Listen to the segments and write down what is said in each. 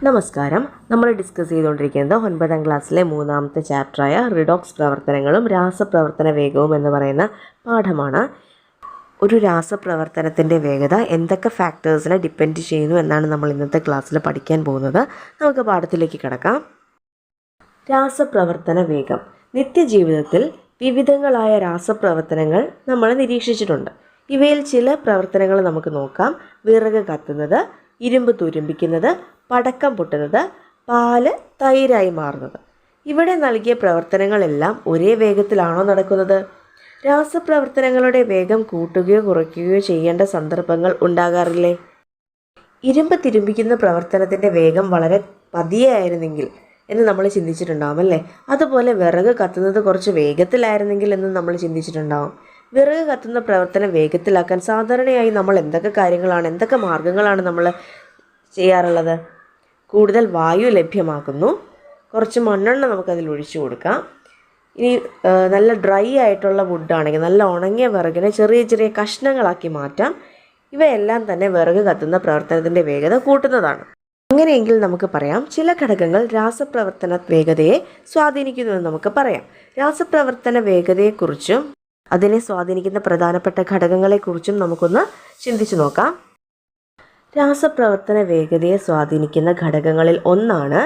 നമസ്കാരം. നമ്മൾ ഡിസ്കസ് ചെയ്തുകൊണ്ടിരിക്കുന്നത് 9ാം ക്ലാസ്സിലെ 3ാമത്തെ ചാപ്റ്ററായ റിഡോക്സ് പ്രവർത്തനങ്ങളും രാസപ്രവർത്തന വേഗവും എന്ന് പറയുന്ന പാഠമാണ്. ഒരു രാസപ്രവർത്തനത്തിൻ്റെ വേഗത എന്തൊക്കെ ഫാക്ടേഴ്സിനെ ഡിപ്പെൻഡ് ചെയ്യുന്നു എന്നാണ് നമ്മൾ ഇന്നത്തെ ക്ലാസ്സിൽ പഠിക്കാൻ പോകുന്നത്. നമുക്ക് പാഠത്തിലേക്ക് കിടക്കാം. രാസപ്രവർത്തന വേഗം. നിത്യജീവിതത്തിൽ വിവിധങ്ങളായ രാസപ്രവർത്തനങ്ങൾ നമ്മൾ നിരീക്ഷിച്ചിട്ടുണ്ട്. ഇവയിൽ ചില പ്രവർത്തനങ്ങൾ നമുക്ക് നോക്കാം. വിറക് കത്തുന്നത്, ഇരുമ്പ് തുരുമ്പിക്കുന്നത്, പടക്കം പൊട്ടുന്നത്, പാല് തൈരായി മാറുന്നത്. ഇവിടെ നൽകിയ പ്രവർത്തനങ്ങളെല്ലാം ഒരേ വേഗത്തിലാണോ നടക്കുന്നത്? രാസപ്രവർത്തനങ്ങളുടെ വേഗം കൂട്ടുകയോ കുറയ്ക്കുകയോ ചെയ്യേണ്ട സന്ദർഭങ്ങൾ ഉണ്ടാകാറില്ലേ? ഇരുമ്പ് തിരുമ്പിക്കുന്ന പ്രവർത്തനത്തിൻ്റെ വേഗം വളരെ പതിയായിരുന്നെങ്കിൽ എന്ന് നമ്മൾ ചിന്തിച്ചിട്ടുണ്ടാവും അല്ലേ? അതുപോലെ വിറക് കത്തുന്നത് കുറച്ച് വേഗത്തിലായിരുന്നെങ്കിൽ എന്ന് നമ്മൾ ചിന്തിച്ചിട്ടുണ്ടാവും. വിറക് കത്തുന്ന പ്രവർത്തനം വേഗത്തിലാക്കാൻ സാധാരണയായി നമ്മൾ എന്തൊക്കെ മാർഗങ്ങളാണ് നമ്മൾ ചെയ്യാറുള്ളത്? കൂടുതൽ വായു ലഭ്യമാക്കുന്നു, കുറച്ച് മണ്ണെണ്ണ നമുക്കതിൽ ഒഴിച്ചു കൊടുക്കാം. ഇനി നല്ല ഡ്രൈ ആയിട്ടുള്ള വുഡാണെങ്കിൽ നല്ല ഉണങ്ങിയ വിറകിനെ ചെറിയ ചെറിയ കഷ്ണങ്ങളാക്കി മാറ്റാം. ഇവയെല്ലാം തന്നെ വിറക് കത്തുന്ന പ്രവർത്തനത്തിൻ്റെ വേഗത കൂട്ടുന്നതാണ്. അങ്ങനെയെങ്കിൽ നമുക്ക് പറയാം, ചില ഘടകങ്ങൾ രാസപ്രവർത്തന വേഗതയെ സ്വാധീനിക്കുന്നുവെന്ന് നമുക്ക് പറയാം. രാസപ്രവർത്തന വേഗതയെക്കുറിച്ചും അതിനെ സ്വാധീനിക്കുന്ന പ്രധാനപ്പെട്ട ഘടകങ്ങളെക്കുറിച്ചും നമുക്കൊന്ന് ചിന്തിച്ചു നോക്കാം. രാസപ്രവർത്തന വേഗതയെ സ്വാധീനിക്കുന്ന ഘടകങ്ങളിൽ ഒന്നാണ്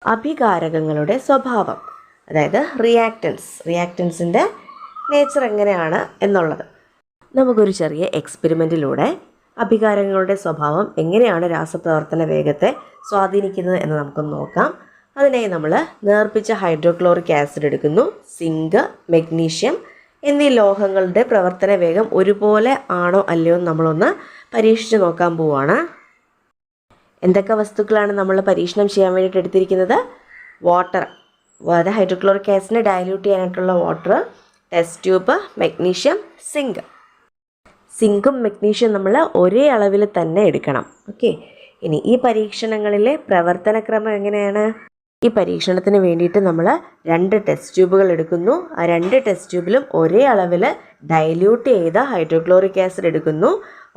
അഭികാരകങ്ങളുടെ സ്വഭാവം, അതായത് റിയാക്റ്റൻസിൻ്റെ നേച്ചർ എങ്ങനെയാണ് എന്നുള്ളത്. നമുക്കൊരു ചെറിയ എക്സ്പെരിമെൻറ്റിലൂടെ അഭികാരകങ്ങളുടെ സ്വഭാവം എങ്ങനെയാണ് രാസപ്രവർത്തന വേഗത്തെ സ്വാധീനിക്കുന്നത് എന്ന് നമുക്കൊന്ന് നോക്കാം. അതിനായി നമ്മൾ നേർപ്പിച്ച ഹൈഡ്രോക്ലോറിക് ആസിഡ് എടുക്കുന്നു. സിങ്ക്, മെഗ്നീഷ്യം എന്നീ ലോഹങ്ങളുടെ പ്രവർത്തന വേഗം ഒരുപോലെ ആണോ അല്ലയോ എന്ന് നമ്മളൊന്ന് പരീക്ഷിച്ച് നോക്കാൻ പോവുകയാണ്. എന്തൊക്കെ വസ്തുക്കളാണ് നമ്മൾ പരീക്ഷണം ചെയ്യാൻ വേണ്ടിയിട്ട് എടുത്തിരിക്കുന്നത്? വാട്ടർ, അതായത് ഹൈഡ്രോക്ലോറിക് ആസിഡിനെ ഡയല്യൂട്ട് ചെയ്യാനായിട്ടുള്ള വാട്ടർ, ടെസ്റ്റ് ട്യൂബ്, മെഗ്നീഷ്യം, സിങ്കും മെഗ്നീഷ്യം നമ്മൾ ഒരേ അളവിൽ തന്നെ എടുക്കണം. ഓക്കെ. ഇനി ഈ പരീക്ഷണങ്ങളിലെ പ്രവർത്തനക്രമം എങ്ങനെയാണ്? ഈ പരീക്ഷണത്തിന് വേണ്ടിയിട്ട് നമ്മൾ 2 ടെസ്റ്റ് ട്യൂബുകൾ എടുക്കുന്നു. ആ 2 ടെസ്റ്റ് ട്യൂബിലും ഒരേ അളവിൽ ഡയല്യൂട്ട് ചെയ്ത ഹൈഡ്രോക്ലോറിക് ആസിഡ് എടുക്കുന്നു.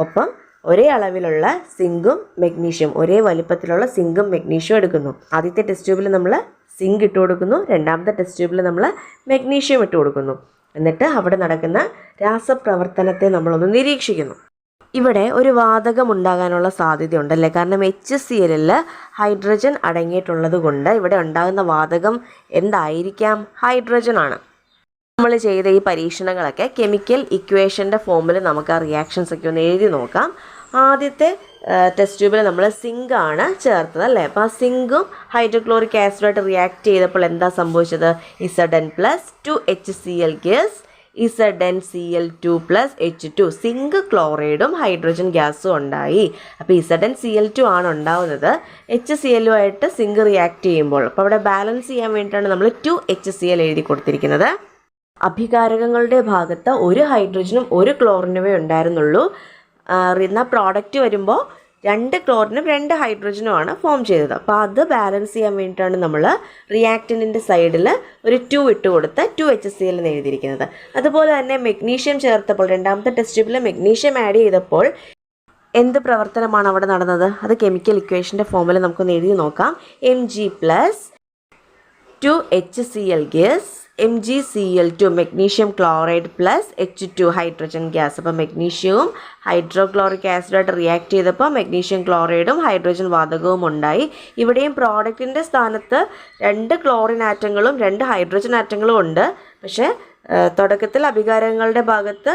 ഒപ്പം ഒരേ അളവിലുള്ള സിങ്കും മെഗ്നീഷ്യം, ഒരേ വലിപ്പത്തിലുള്ള സിങ്കും മെഗ്നീഷ്യവും എടുക്കുന്നു. ആദ്യത്തെ ടെസ്റ്റ് ട്യൂബിൽ നമ്മൾ സിങ്ക് ഇട്ട് കൊടുക്കുന്നു, രണ്ടാമത്തെ ടെസ്റ്റ് ട്യൂബിൽ നമ്മൾ മെഗ്നീഷ്യം ഇട്ട് കൊടുക്കുന്നു. എന്നിട്ട് അവിടെ നടക്കുന്ന രാസപ്രവർത്തനത്തെ നമ്മളൊന്ന് നിരീക്ഷിക്കുന്നു. ഇവിടെ ഒരു വാതകം ഉണ്ടാകാനുള്ള സാധ്യതയുണ്ടല്ലേ? കാരണം HCl ഹൈഡ്രജൻ അടങ്ങിയിട്ടുള്ളത് കൊണ്ട് ഇവിടെ ഉണ്ടാകുന്ന വാതകം എന്തായിരിക്കാം? ഹൈഡ്രജൻ ആണ്. നമ്മൾ ചെയ്ത ഈ പരീക്ഷണങ്ങളൊക്കെ കെമിക്കൽ ഇക്വേഷൻ്റെ ഫോമിൽ നമുക്ക് ആ റിയാക്ഷൻസ് ഒക്കെ ഒന്ന് എഴുതി നോക്കാം. ആദ്യത്തെ ടെസ്റ്റ് ട്യൂബിൽ നമ്മൾ സിങ്ക് ആണ് ചേർത്തത് അല്ലേ? അപ്പോൾ ആ സിങ്കും ഹൈഡ്രോക്ലോറിക് ആസിഡുമായിട്ട് റിയാക്ട് ചെയ്തപ്പോൾ എന്താ സംഭവിച്ചത്? Zn+2HCl gas, ZnCl2+H2, zinc ക്ലോറൈഡും hydrogen ഗ്യാസും ഉണ്ടായി. അപ്പോൾ ZnCl2 ആണ് ഉണ്ടാവുന്നത്. HCl-ആയിട്ട് സിങ്ക് റിയാക്ട് ചെയ്യുമ്പോൾ. അപ്പോൾ അവിടെ ബാലൻസ് ചെയ്യാൻ വേണ്ടിയിട്ടാണ് നമ്മൾ 2HCl എഴുതി കൊടുത്തിരിക്കുന്നത്. അഭികാരകങ്ങളുടെ ഭാഗത്ത് ഒരു ഹൈഡ്രജനും ഒരു ക്ലോറിനുമേ ഉണ്ടായിരുന്നുള്ളൂ. എന്നാൽ പ്രോഡക്റ്റ് വരുമ്പോൾ 2 ക്ലോറിനും 2 ഹൈഡ്രജനുമാണ് ഫോം ചെയ്തത്. അപ്പോൾ അത് ബാലൻസ് ചെയ്യാൻ വേണ്ടിയിട്ടാണ് നമ്മൾ റിയാക്റ്റൻറ്റിൻ്റെ സൈഡിൽ ഒരു 2 ഇട്ട് കൊടുത്ത് 2HCl എന്ന് എഴുതിയിരിക്കുന്നത്. അതുപോലെ തന്നെ മെഗ്നീഷ്യം ചേർത്തപ്പോൾ, രണ്ടാമത്തെ ടെസ്റ്റ് ട്യൂബിൽ മെഗ്നീഷ്യം ആഡ് ചെയ്തപ്പോൾ എന്ത് പ്രവർത്തനമാണ് അവിടെ നടന്നത്? അത് കെമിക്കൽ ഇക്വേഷൻ്റെ ഫോമിൽ നമുക്കൊന്ന് എഴുതി നോക്കാം. Mg+2HCl gas, MgCl2 magnesium chloride +H2 hydrogen gas. അപ്പോൾ മെഗ്നീഷ്യവും ഹൈഡ്രോക്ലോറിക് ആസിഡായിട്ട് റിയാക്ട് ചെയ്തപ്പോൾ മെഗ്നീഷ്യം ക്ലോറൈഡും ഹൈഡ്രജൻ വാതകവും ഉണ്ടായി. ഇവിടെയും പ്രോഡക്റ്റിൻ്റെ സ്ഥാനത്ത് 2 ക്ലോറിൻ ആറ്റങ്ങളും 2 ഹൈഡ്രജൻ ആറ്റങ്ങളും ഉണ്ട്. പക്ഷേ തുടക്കത്തിൽ അഭികാരങ്ങളുടെ ഭാഗത്ത്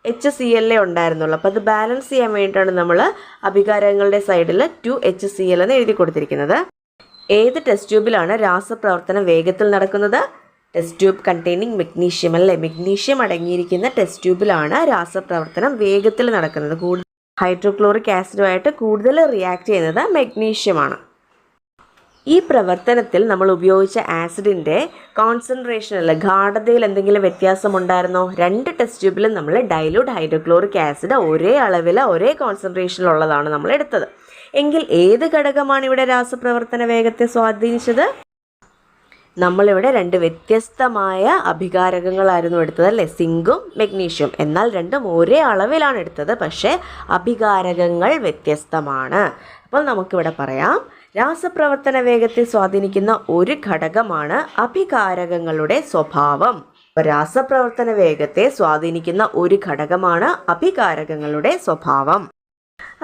HCl ഉണ്ടായിരുന്നുള്ളൂ. അപ്പോൾ അത് ബാലൻസ് ചെയ്യാൻ വേണ്ടിയിട്ടാണ് നമ്മൾ അഭികാരങ്ങളുടെ സൈഡിൽ 2HCl എന്ന് എഴുതി കൊടുത്തിരിക്കുന്നത്. ഏത് ടെസ്റ്റ് ട്യൂബിലാണ് രാസപ്രവർത്തനം വേഗത്തിൽ നടക്കുന്നത്? ടെസ്റ്റ് ട്യൂബ് കണ്ടെയ്നിങ് മെഗ്നീഷ്യം അല്ലേ? മെഗ്നീഷ്യം അടങ്ങിയിരിക്കുന്ന ടെസ്റ്റ് ട്യൂബിലാണ് രാസപ്രവർത്തനം വേഗത്തിൽ നടക്കുന്നത്. ഹൈഡ്രോക്ലോറിക് ആസിഡുമായിട്ട് കൂടുതൽ റിയാക്ട് ചെയ്യുന്നത് മെഗ്നീഷ്യമാണ്. ഈ പ്രവർത്തനത്തിൽ നമ്മൾ ഉപയോഗിച്ച ആസിഡിൻ്റെ കോൺസെൻട്രേഷനിൽ, ഗാഢതയിൽ എന്തെങ്കിലും വ്യത്യാസമുണ്ടായിരുന്നോ? 2 ടെസ്റ്റ് ട്യൂബിലും നമ്മൾ ഡൈല്യൂട്ട് ഹൈഡ്രോക്ലോറിക് ആസിഡ് ഒരേ അളവിൽ ഒരേ കോൺസെൻട്രേഷനിലുള്ളതാണ് നമ്മൾ എടുത്തത്. എങ്കിൽ ഏത് ഘടകമാണ് ഇവിടെ രാസപ്രവർത്തന വേഗത്തെ സ്വാധീനിച്ചത്? നമ്മളിവിടെ 2 വ്യത്യസ്തമായ അഭികാരകങ്ങളായിരുന്നു എടുത്തത് അല്ലേ? സിങ്കും മെഗ്നീഷ്യം. എന്നാൽ രണ്ടും ഒരേ അളവിലാണ് എടുത്തത്, പക്ഷേ അഭികാരകങ്ങൾ വ്യത്യസ്തമാണ്. അപ്പോൾ നമുക്കിവിടെ പറയാം, രാസപ്രവർത്തന വേഗത്തെ സ്വാധീനിക്കുന്ന ഒരു ഘടകമാണ് അഭികാരകങ്ങളുടെ സ്വഭാവം. രാസപ്രവർത്തന വേഗത്തെ സ്വാധീനിക്കുന്ന ഒരു ഘടകമാണ് അഭികാരകങ്ങളുടെ സ്വഭാവം.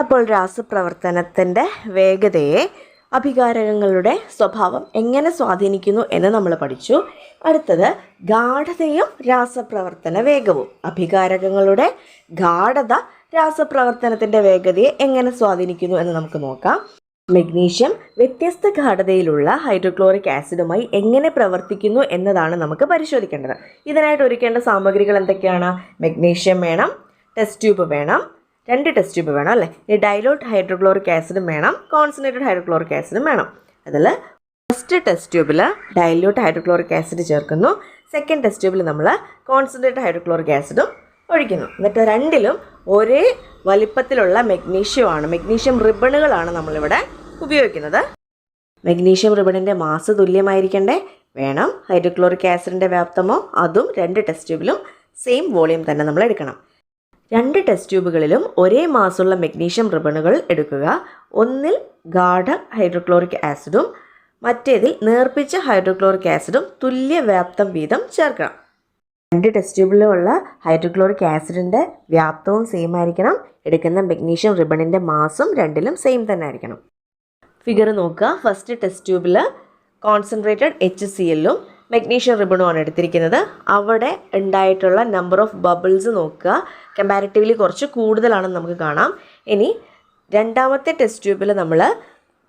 അപ്പോൾ രാസപ്രവർത്തനത്തിൻ്റെ വേഗതയെ അഭികാരകങ്ങളുടെ സ്വഭാവം എങ്ങനെ സ്വാധീനിക്കുന്നു എന്ന് നമ്മൾ പഠിച്ചു. അടുത്തത് ഗാഢതയും രാസപ്രവർത്തന വേഗവും. അഭികാരകങ്ങളുടെ ഗാഢത രാസപ്രവർത്തനത്തിൻ്റെ വേഗതയെ എങ്ങനെ സ്വാധീനിക്കുന്നു എന്ന് നമുക്ക് നോക്കാം. മഗ്നീഷ്യം വ്യത്യസ്ത ഗാഢതയിലുള്ള ഹൈഡ്രോക്ലോറിക് ആസിഡുമായി എങ്ങനെ പ്രവർത്തിക്കുന്നു എന്നതാണ് നമുക്ക് പരിശോധിക്കേണ്ടത്. ഇതിനായിട്ട് ഒരുക്കേണ്ട സാമഗ്രികൾ എന്തൊക്കെയാണ്? മഗ്നീഷ്യം വേണം, ടെസ്റ്റ് ട്യൂബ് വേണം, 2 ടെസ്റ്റ് ട്യൂബ് വേണം അല്ലേ. ഈ ഡൈലൂട്ട് ഹൈഡ്രോക്ലോറിക് ആസിഡും വേണം, കോൺസെൻട്രേറ്റഡ് ഹൈഡ്രോക്ലോറിക് ആസിഡും വേണം. അതിൽ ഫസ്റ്റ് ടെസ്റ്റ് ട്യൂബിൽ ഡൈലൂട്ട് ഹൈഡ്രോക്ലോറിക് ആസിഡ് ചേർക്കുന്നു, സെക്കൻഡ് ടെസ്റ്റ് ട്യൂബിൽ നമ്മൾ കോൺസെൻട്രേറ്റഡ് ഹൈഡ്രോക്ലോറിക് ആസിഡും ഒഴിക്കുന്നു. എന്നിട്ട് രണ്ടിലും ഒരേ വലിപ്പത്തിലുള്ള മഗ്നീഷ്യം റിബണുകളാണ് നമ്മളിവിടെ ഉപയോഗിക്കുന്നത്. മഗ്നീഷ്യം റിബണിൻ്റെ മാസ് തുല്യമായിരിക്കണ്ടേ? വേണം. ഹൈഡ്രോക്ലോറിക് ആസിഡിൻ്റെ വ്യാപ്തമോ അതും 2 ടെസ്റ്റ് ട്യൂബിലും സെയിം വോളിയം തന്നെ നമ്മൾ എടുക്കണം. 2 ടെസ്റ്റ് ട്യൂബുകളിലും ഒരേ മാസുള്ള മഗ്നീഷ്യം റിബണുകൾ എടുക്കുക. ഒന്നിൽ ഗാഢ ഹൈഡ്രോക്ലോറിക് ആസിഡും മറ്റേതിൽ നേർപ്പിച്ച ഹൈഡ്രോക്ലോറിക് ആസിഡും തുല്യ വ്യാപ്തം വീതം ചേർക്കണം. 2 ടെസ്റ്റ് ട്യൂബിലുള്ള ഹൈഡ്രോക്ലോറിക് ആസിഡിൻ്റെ വ്യാപ്തവും സെയിം ആയിരിക്കണം. എടുക്കുന്ന മഗ്നീഷ്യം റിബണിൻ്റെ മാസും രണ്ടിലും സെയിം തന്നെ ആയിരിക്കണം. ഫിഗർ നോക്കുക. ഫസ്റ്റ് ടെസ്റ്റ് ട്യൂബിൽ കോൺസെൻട്രേറ്റഡ് HCl-ഉം മഗ്നീഷ്യം റിബണുമാണ് എടുത്തിരിക്കുന്നത്. അവിടെ ഉണ്ടായിട്ടുള്ള നമ്പർ ഓഫ് ബബിൾസ് നോക്കുക. കമ്പാരിറ്റീവ്ലി കുറച്ച് കൂടുതലാണെന്ന് നമുക്ക് കാണാം. ഇനി രണ്ടാമത്തെ ടെസ്റ്റ് ട്യൂബിൽ നമ്മൾ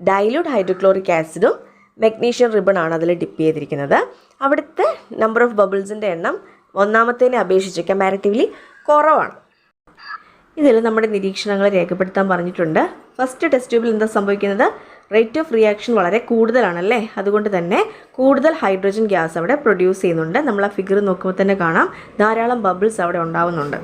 ഡൈലൂട്ട് ഹൈഡ്രോക്ലോറിക് ആസിഡും മഗ്നീഷ്യം റിബണാണ് അതിൽ ഡിപ്പ് ചെയ്തിരിക്കുന്നത്. അവിടുത്തെ നമ്പർ ഓഫ് ബബിൾസിൻ്റെ എണ്ണം ഒന്നാമത്തേനെ അപേക്ഷിച്ച് കമ്പാരിറ്റീവ്ലി കുറവാണ്. ഇതിൽ നമ്മുടെ നിരീക്ഷണങ്ങൾ രേഖപ്പെടുത്താൻ പറഞ്ഞിട്ടുണ്ട്. ഫസ്റ്റ് ടെസ്റ്റ് ട്യൂബിൽ എന്താ സംഭവിക്കുന്നത്? റേറ്റ് ഓഫ് റിയാക്ഷൻ വളരെ കൂടുതലാണല്ലേ. അതുകൊണ്ട് തന്നെ കൂടുതൽ ഹൈഡ്രജൻ ഗ്യാസ് അവിടെ പ്രൊഡ്യൂസ് ചെയ്യുന്നുണ്ട്. നമ്മൾ ആ ഫിഗർ നോക്കുമ്പോൾ തന്നെ കാണാം, ധാരാളം ബബിൾസ് അവിടെ ഉണ്ടാവുന്നുണ്ട്.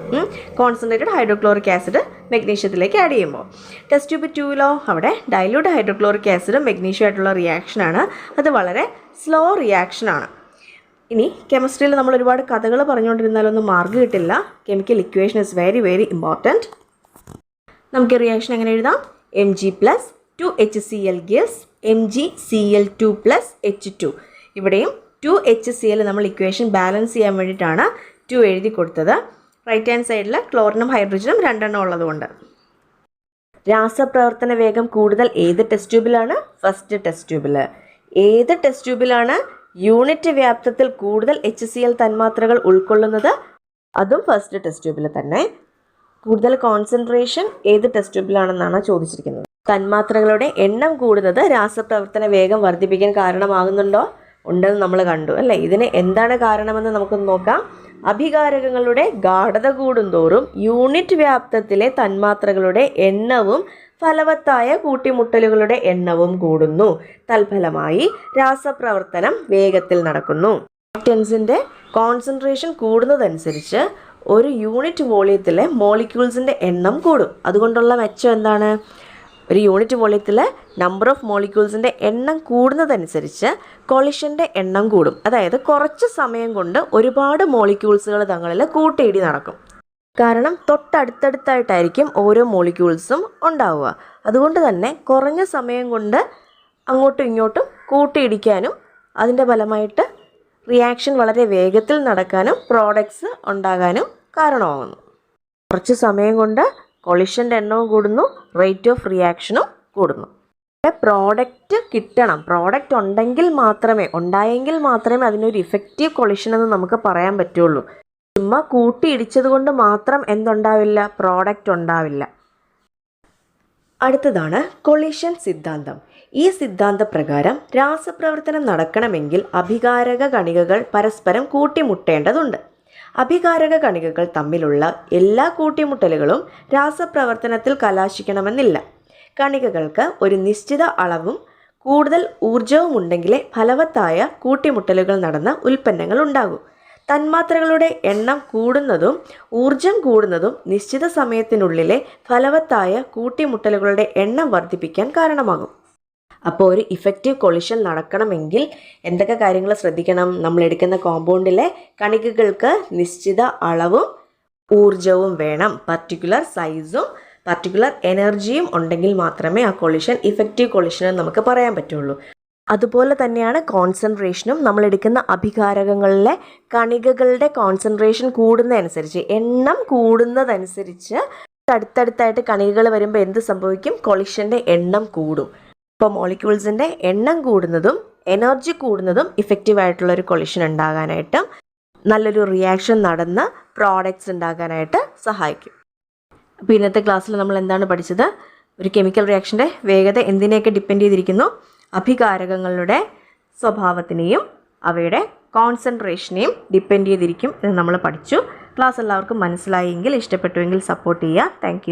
കോൺസെൻട്രേറ്റഡ് ഹൈഡ്രോക്ലോറിക് ആസിഡ് മഗ്നീഷ്യത്തിലേക്ക് ആഡ് ചെയ്യുമ്പോൾ. ടെസ്റ്റ് ട്യൂബ് 2-ലോ അവിടെ ഡൈലൂട്ട് ഹൈഡ്രോക്ലോറിക് ആസിഡും മഗ്നീഷ്യമായിട്ടുള്ള റിയാക്ഷനാണ്. അത് വളരെ സ്ലോ റിയാക്ഷനാണ്. ഇനി കെമിസ്ട്രിയിൽ നമ്മൾ ഒരുപാട് കഥകൾ പറഞ്ഞുകൊണ്ടിരുന്നാലൊന്നും മാർക്ക് കിട്ടില്ല. Chemical equation is very very important. നമുക്ക് റിയാക്ഷൻ എങ്ങനെ എഴുതാം? Mg+2HCl gives MgCl2+H2. ഇവിടെയും 2HCl നമ്മൾ ഇക്വേഷൻ ബാലൻസ് ചെയ്യാൻ വേണ്ടിയിട്ടാണ് 2 എഴുതി കൊടുത്തത്. റൈറ്റ് ഹാൻഡ് സൈഡിൽ ക്ലോറിനും ഹൈഡ്രജനും 2 ഉള്ളതുകൊണ്ട്. രാസപ്രവർത്തന വേഗം കൂടുതൽ ഏത് ടെസ്റ്റ് ട്യൂബിലാണ്? ഫസ്റ്റ് ടെസ്റ്റ് ട്യൂബിൽ. ഏത് ടെസ്റ്റ് ട്യൂബിലാണ് യൂണിറ്റ് വ്യാപ്തത്തിൽ കൂടുതൽ HCl തന്മാത്രകൾ ഉൾക്കൊള്ളുന്നത്? അതും ഫസ്റ്റ് ടെസ്റ്റ് ട്യൂബിൽ തന്നെ. കൂടുതൽ കോൺസെൻട്രേഷൻ ഏത് ടെസ്റ്റ് ട്യൂബിലാണെന്നാണ് ചോദിച്ചിരിക്കുന്നത്. തന്മാത്രകളുടെ എണ്ണം കൂടുന്നത് രാസപ്രവർത്തന വേഗം വർദ്ധിപ്പിക്കാൻ കാരണമാകുന്നുണ്ടോ? ഉണ്ടെന്ന് നമ്മൾ കണ്ടു അല്ലേ. ഇതിന് എന്താണ് കാരണമെന്ന് നമുക്കൊന്ന് നോക്കാം. അഭികാരകങ്ങളുടെ ഗാഢത കൂടുന്തോറും യൂണിറ്റ് വ്യാപ്തത്തിലെ തന്മാത്രകളുടെ എണ്ണവും ഫലവത്തായ കൂട്ടിമുട്ടലുകളുടെ എണ്ണവും കൂടുന്നു. തൽഫലമായി രാസപ്രവർത്തനം വേഗത്തിൽ നടക്കുന്നു. റിയാക്റ്റൻസിൻ്റെ കോൺസെൻട്രേഷൻ കൂടുന്നതനുസരിച്ച് ഒരു യൂണിറ്റ് വോളിയത്തിലെ മോളിക്യൂൾസിൻ്റെ എണ്ണം കൂടും. അതുകൊണ്ടുള്ള മെച്ചം എന്താണ്? ഒരു യൂണിറ്റ് വോളിയത്തിലെ നമ്പർ ഓഫ് മോളിക്യൂൾസിൻ്റെ എണ്ണം കൂടുന്നതനുസരിച്ച് കൊളിഷൻ്റെ എണ്ണം കൂടും. അതായത് കുറച്ച് സമയം കൊണ്ട് ഒരുപാട് മോളിക്യൂൾസുകൾ തങ്ങളിൽ കൂട്ടിയിടി നടക്കും. കാരണം തൊട്ടടുത്തടുത്തായിട്ടായിരിക്കും ഓരോ മോളിക്യൂൾസും ഉണ്ടാവുക. അതുകൊണ്ട് തന്നെ കുറഞ്ഞ സമയം കൊണ്ട് അങ്ങോട്ടും ഇങ്ങോട്ടും കൂട്ടിയിടിക്കാനും അതിൻ്റെ ഫലമായിട്ട് റിയാക്ഷൻ വളരെ വേഗത്തിൽ നടക്കാനും പ്രോഡക്ട്സ് ഉണ്ടാകാനും കാരണമാകുന്നു. കുറച്ച് സമയം കൊണ്ട് കൊളിഷൻ്റെ എണ്ണവും കൂടുന്നു, റേറ്റ് ഓഫ് റിയാക്ഷനും കൂടുന്നു. പ്രോഡക്റ്റ് കിട്ടണം. പ്രോഡക്റ്റ് ഉണ്ടായെങ്കിൽ മാത്രമേ അതിനൊരു ഇഫക്റ്റീവ് കൊളിഷൻ എന്ന് നമുക്ക് പറയാൻ പറ്റുള്ളൂ. ചുമ്മാ കൂട്ടിയിടിച്ചത് കൊണ്ട് മാത്രം എന്തുണ്ടാവില്ല? പ്രോഡക്റ്റ് ഉണ്ടാവില്ല. അടുത്തതാണ് കൊളിഷൻ സിദ്ധാന്തം. ഈ സിദ്ധാന്തപ്രകാരം രാസപ്രവർത്തനം നടക്കണമെങ്കിൽ അഭികാരക കണികകൾ പരസ്പരം കൂട്ടിമുട്ടേണ്ടതുണ്ട്. അഭികാരക കണികകൾ തമ്മിലുള്ള എല്ലാ കൂട്ടിമുട്ടലുകളും രാസപ്രവർത്തനത്തിൽ കലാശിക്കണമെന്നില്ല. കണികകൾക്ക് ഒരു നിശ്ചിത അളവും കൂടുതൽ ഊർജവും ഉണ്ടെങ്കിലേ ഫലവത്തായ കൂട്ടിമുട്ടലുകൾ നടന്ന ഉൽപ്പന്നങ്ങൾ ഉണ്ടാകൂ. തന്മാത്രകളുടെ എണ്ണം കൂടുന്നതും ഊർജം കൂടുന്നതും നിശ്ചിത സമയത്തിനുള്ളിലെ ഫലവത്തായ കൂട്ടിമുട്ടലുകളുടെ എണ്ണം വർദ്ധിപ്പിക്കാൻ കാരണമാകും. അപ്പോൾ ഒരു ഇഫക്റ്റീവ് കൊളിഷൻ നടക്കണമെങ്കിൽ എന്തൊക്കെ കാര്യങ്ങൾ ശ്രദ്ധിക്കണം? നമ്മൾ എടുക്കുന്ന കോമ്പൗണ്ടിലെ കണികകൾക്ക് നിശ്ചിത അളവും ഊർജവും വേണം. പർട്ടിക്കുലർ സൈസും പർട്ടിക്കുലർ എനർജിയും ഉണ്ടെങ്കിൽ മാത്രമേ ആ കൊളിഷൻ ഇഫക്റ്റീവ് കൊളിഷൻ എന്ന് നമുക്ക് പറയാൻ പറ്റുള്ളൂ. അതുപോലെ തന്നെയാണ് കോൺസെൻട്രേഷനും. നമ്മളെടുക്കുന്ന അഭികാരകങ്ങളിലെ കണികകളുടെ കോൺസെൻട്രേഷൻ കൂടുന്നതനുസരിച്ച്, എണ്ണം കൂടുന്നതനുസരിച്ച് അടുത്തടുത്തായിട്ട് കണികകൾ വരുമ്പോൾ എന്ത് സംഭവിക്കും? കൊളിഷൻ്റെ എണ്ണം കൂടും. ഇപ്പോൾ മോളിക്യൂൾസിൻ്റെ എണ്ണം കൂടുന്നതും എനർജി കൂടുന്നതും ഇഫക്റ്റീവ് ആയിട്ടുള്ള ഒരു കൊളിഷൻ ഉണ്ടാകാനായിട്ടും നല്ലൊരു റിയാക്ഷൻ നടന്ന് പ്രോഡക്റ്റ്സ് ഉണ്ടാകാനായിട്ട് സഹായിക്കും. അപ്പോൾ ഇന്നത്തെ ക്ലാസ്സിൽ നമ്മൾ എന്താണ് പഠിച്ചത്? ഒരു കെമിക്കൽ റിയാക്ഷൻ്റെ വേഗത എന്തിനെയൊക്കെ ഡിപ്പെൻഡ് ചെയ്തിരിക്കുന്നു? അഭികാരകങ്ങളുടെ സ്വഭാവത്തിനെയും അവയുടെ കോൺസെൻട്രേഷനെയും ഡിപ്പെൻഡ് ചെയ്തിരിക്കും എന്ന് നമ്മൾ പഠിച്ചു. ക്ലാസ് എല്ലാവർക്കും മനസ്സിലായെങ്കിൽ, ഇഷ്ടപ്പെട്ടുവെങ്കിൽ സപ്പോർട്ട് ചെയ്യുക. താങ്ക്